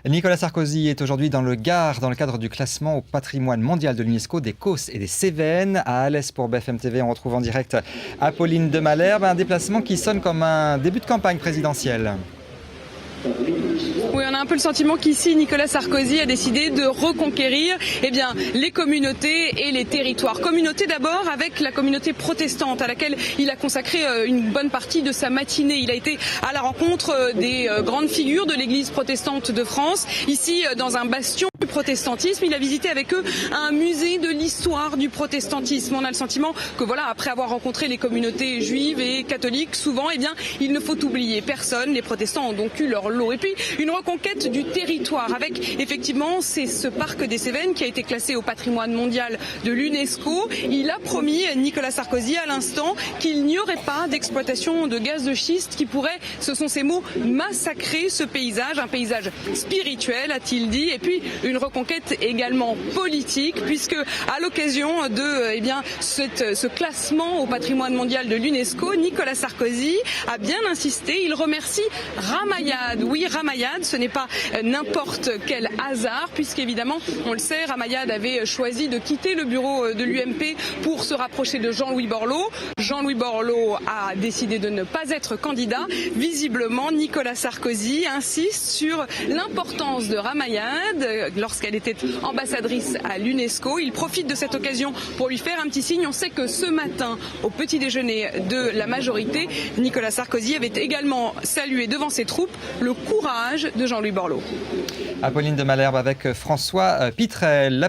Nicolas Sarkozy est aujourd'hui dans le Gard dans le cadre du classement au patrimoine mondial de l'UNESCO des Causses et des Cévennes. À Alès pour BFM TV, on retrouve en direct Apolline de Malherbe, un déplacement qui sonne comme un début de campagne présidentielle. Oui, on a un peu le sentiment qu'ici, Nicolas Sarkozy a décidé de reconquérir les communautés et les territoires. Communauté d'abord avec la communauté protestante à laquelle il a consacré une bonne partie de sa matinée. Il a été à la rencontre des grandes figures de l'église protestante de France, ici dans un bastion du protestantisme. Il a visité avec eux un musée de l'histoire du protestantisme. On a le sentiment que après avoir rencontré les communautés juives et catholiques, souvent, il ne faut oublier personne. Les protestants ont donc eu leur lot. Et puis, une reconquête du territoire avec, effectivement, c'est ce parc des Cévennes qui a été classé au patrimoine mondial de l'UNESCO. Il a promis, Nicolas Sarkozy, à l'instant, qu'il n'y aurait pas d'exploitation de gaz de schiste qui pourrait, ce sont ses mots, massacrer ce paysage, un paysage spirituel, a-t-il dit, et puis une reconquête également politique, puisque à l'occasion de ce classement au patrimoine mondial de l'UNESCO, Nicolas Sarkozy a bien insisté, il remercie Ramayad. Oui, Ramayad, ce n'est pas n'importe quel hasard, puisqu'évidemment, on le sait, Ramayad avait choisi de quitter le bureau de l'UMP pour se rapprocher de Jean-Louis Borloo. Jean-Louis Borloo a décidé de ne pas être candidat. Visiblement, Nicolas Sarkozy insiste sur l'importance de Ramayad lorsqu'elle était ambassadrice à l'UNESCO. Il profite de cette occasion pour lui faire un petit signe. On sait que ce matin, au petit déjeuner de la majorité, Nicolas Sarkozy avait également salué devant ses troupes le courage de Jean-Louis Borloo. Apolline de Malherbe avec François Pitrel.